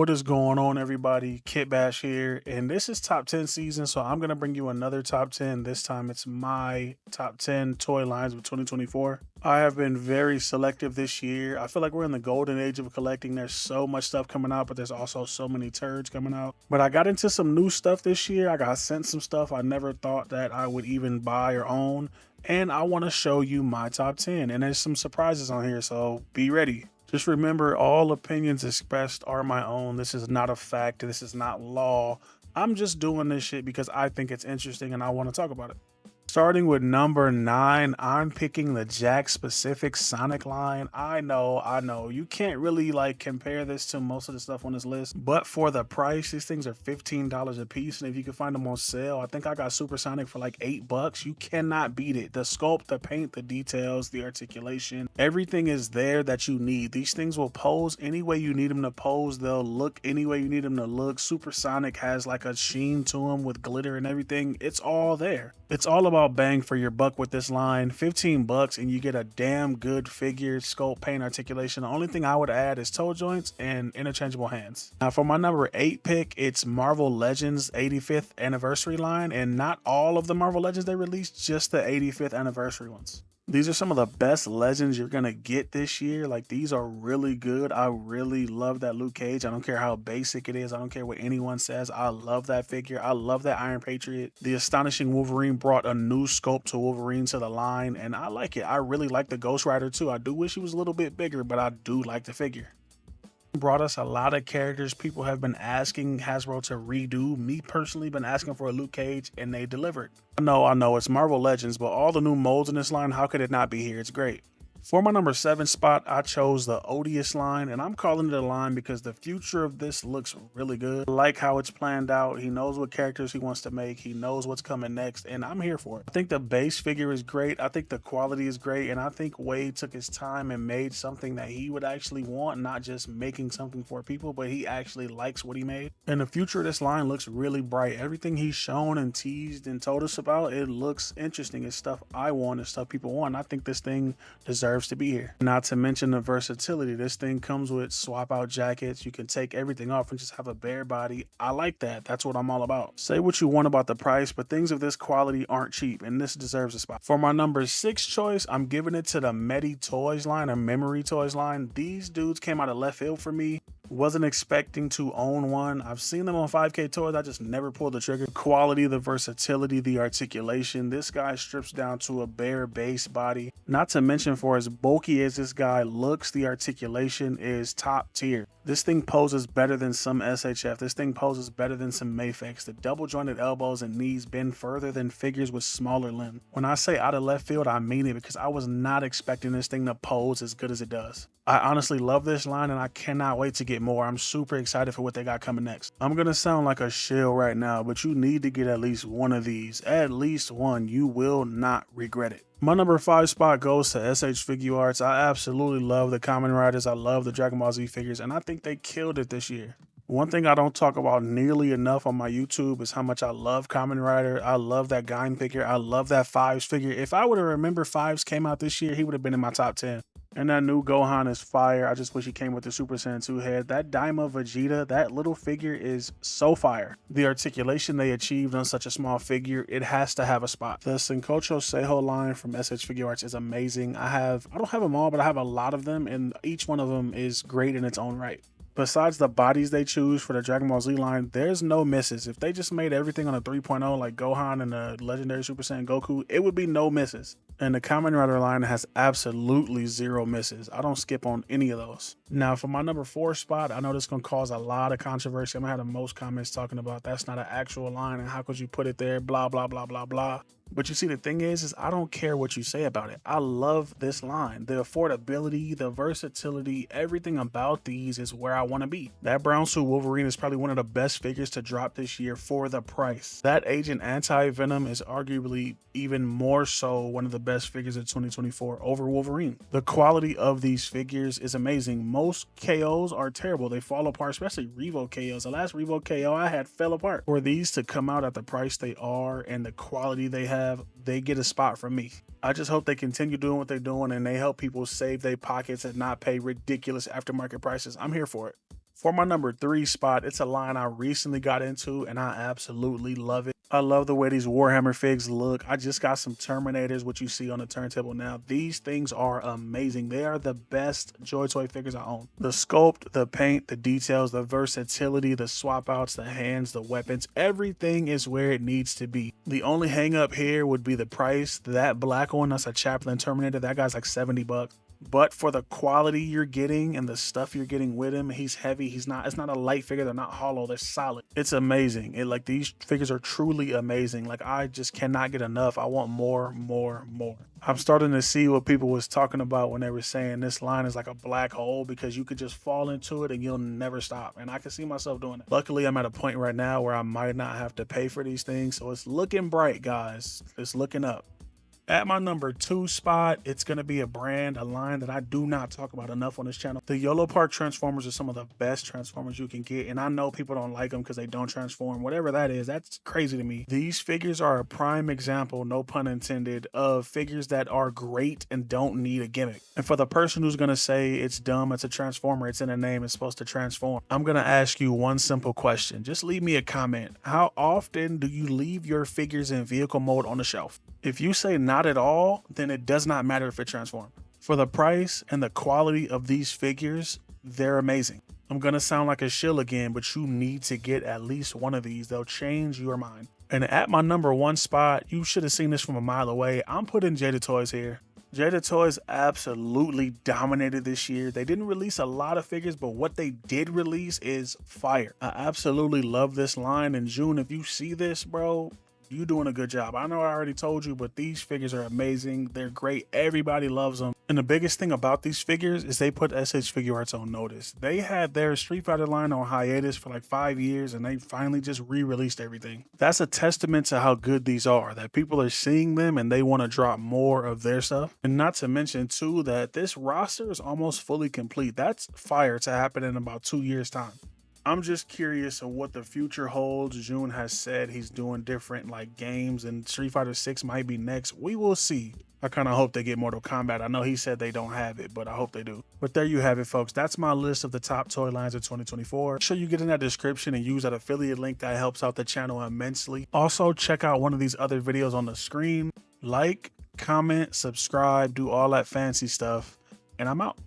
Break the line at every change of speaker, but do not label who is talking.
What is going on, everybody? Kitbash here, and this is top 10 season, so I'm gonna bring you another top 10. This time it's my top 10 toy lines of 2024. I have been very selective this year. I feel like we're in the golden age of collecting. There's so much stuff coming out, but there's also so many turds coming out. But I got into some new stuff this year. I got sent some stuff I never thought that I would even buy or own, and I want to show you my top 10. And there's some surprises on here, so be ready. Just remember, all opinions expressed are my own. This is not a fact. This is not law. I'm just doing this shit because I think it's interesting and I want to talk about it. Starting with number 9, I'm picking the Jack specific Sonic line. I know. You can't really like compare this to most of the stuff on this list, but for the price, these things are $15 a piece. And if you can find them on sale, I think I got Super Sonic for like $8. You cannot beat it. The sculpt, the paint, the details, the articulation, everything is there that you need. These things will pose any way you need them to pose. They'll look any way you need them to look. Super Sonic has like a sheen to them with glitter and everything. It's all there. It's all about bang for your buck with this line. $15 and you get a damn good figure, sculpt, paint, articulation. The only thing I would add is toe joints and interchangeable hands. Now for my number 8 pick, it's Marvel Legends 85th anniversary line, and not all of the Marvel Legends they released, just the 85th anniversary ones. These are some of the best Legends you're gonna get this year. Like, these are really good. I really love that Luke Cage. I don't care how basic it is. I don't care what anyone says. I love that figure. I love that Iron Patriot. The Astonishing Wolverine brought a new sculpt to Wolverine to the line, and I like it. I really like the Ghost Rider too. I do wish he was a little bit bigger, but I do like the figure. Brought us a lot of characters people have been asking Hasbro to redo. Me personally been asking for a Luke Cage, and they delivered. I know it's Marvel Legends, but all the new molds in this line, how could it not be here? It's great. For my number 7 spot, I chose the Odus line, and I'm calling it a line because the future of this looks really good. I like how it's planned out. He knows what characters he wants to make. He knows what's coming next, and I'm here for it. I think the base figure is great. I think the quality is great, and I think Wade took his time and made something that he would actually want, not just making something for people, but he actually likes what he made. And the future of this line looks really bright. Everything he's shown and teased and told us about, it looks interesting. It's stuff I want and stuff people want. I think this thing deserves to be here. Not to mention the versatility. This thing comes with swap out jackets. You can take everything off and just have a bare body. I like that. That's what I'm all about. Say what you want about the price, but things of this quality aren't cheap, and this deserves a spot. For my number 6 choice, I'm giving it to the Medy Toys line, or Memory Toys line. These dudes came out of left field for me. Wasn't expecting to own one. I've seen them on 5K toys. I just never pulled the trigger. Quality, the versatility, the articulation. This guy strips down to a bare base body. Not to mention, for as bulky as this guy looks, the articulation is top tier. This thing poses better than some SHF. This thing poses better than some Mayfix. The double jointed elbows and knees bend further than figures with smaller limbs. When I say out of left field, I mean it, because I was not expecting this thing to pose as good as it does. I honestly love this line, and I cannot wait to get more. I'm super excited for what they got coming next. I'm gonna sound like a shill right now, but you need to get at least one of these. At least one. You will not regret it. My number 5 spot goes to SH Figuarts. I absolutely love the Kamen Riders. I love the Dragon Ball Z figures, and I think they killed it this year. One thing I don't talk about nearly enough on my YouTube is how much I love Kamen Rider. I love that Gaim figure. I love that Fives figure. If I would have remembered Fives came out this year, he would have been in my top 10. And that new Gohan is fire. I just wish he came with the Super Saiyan 2 head. That Daima Vegeta, that little figure is so fire. The articulation they achieved on such a small figure, it has to have a spot. The Senkocho Seiho line from SH Figuarts is amazing. I don't have them all, but I have a lot of them, and each one of them is great in its own right. Besides the bodies they choose for the Dragon Ball Z line, there's no misses. If they just made everything on a 3.0 like Gohan and the legendary Super Saiyan Goku, it would be no misses. And the Kamen Rider line has absolutely 0 misses. I don't skip on any of those. Now for my number 4 spot, I know this is going to cause a lot of controversy. I'm going to have the most comments talking about that's not an actual line and how could you put it there, blah, blah, blah, blah, blah. But you see, the thing is I don't care what you say about it. I love this line. The affordability, the versatility, everything about these is where I want to be. That Brown Suit Wolverine is probably one of the best figures to drop this year for the price. That Agent Anti-Venom is arguably even more so one of the best figures of 2024 over Wolverine. The quality of these figures is amazing. Most KOs are terrible. They fall apart, especially Revo KOs. The last Revo KO I had fell apart. For these to come out at the price they are and the quality they have, they get a spot from me. I just hope they continue doing what they're doing and they help people save their pockets and not pay ridiculous aftermarket prices. I'm here for it. For my number 3 spot, it's a line I recently got into and I absolutely love it. I love the way these Warhammer figs look. I just got some Terminators, which you see on the turntable now. These things are amazing. They are the best Joy Toy figures I own. The sculpt, the paint, the details, the versatility, the swap outs, the hands, the weapons, everything is where it needs to be. The only hang up here would be the price. That black one, that's a Chaplain Terminator. That guy's like 70 bucks. But for the quality you're getting and the stuff you're getting with him, he's heavy. It's not a light figure. They're not hollow. They're solid. It's amazing. Like these figures are truly amazing. Like I just cannot get enough. I want more. I'm starting to see what people was talking about when they were saying this line is like a black hole because you could just fall into it and you'll never stop. And I can see myself doing it. Luckily, I'm at a point right now where I might not have to pay for these things. So it's looking bright, guys. It's looking up. At my number 2 spot, it's going to be a brand, a line that I do not talk about enough on this channel. The Yolopark Transformers are some of the best Transformers you can get. And I know people don't like them because they don't transform. Whatever that is, that's crazy to me. These figures are a prime example, no pun intended, of figures that are great and don't need a gimmick. And for the person who's going to say it's dumb, it's a Transformer, it's in a name, it's supposed to transform, I'm going to ask you one simple question. Just leave me a comment. How often do you leave your figures in vehicle mode on the shelf? If you say not at all, then it does not matter if it transforms. For the price and the quality of these figures, they're amazing. I'm gonna sound like a shill again, but you need to get at least one of these. They'll change your mind. And at my number 1 spot, you should have seen this from a mile away. I'm putting Jada Toys here. Jada Toys absolutely dominated this year. They didn't release a lot of figures, but what they did release is fire. I absolutely love this line. In June, if you see this, bro, you doing a good job. I know I already told you, but these figures are amazing. They're great. Everybody loves them. And the biggest thing about these figures is they put SH Figuarts on notice. They had their Street Fighter line on hiatus for like 5 years and they finally just re-released everything. That's a testament to how good these are, that people are seeing them and they want to drop more of their stuff. And not to mention too that this roster is almost fully complete. That's fire to happen in about 2 years time. I'm just curious of what the future holds. June has said he's doing different like games and Street Fighter 6 might be next. We will see. I kind of hope they get Mortal Kombat. I know he said they don't have it, but I hope they do. But there you have it, folks. That's my list of the top toy lines of 2024. Make sure you get in that description and use that affiliate link. That helps out the channel immensely. Also, check out one of these other videos on the screen. Like, comment, subscribe, do all that fancy stuff. And I'm out.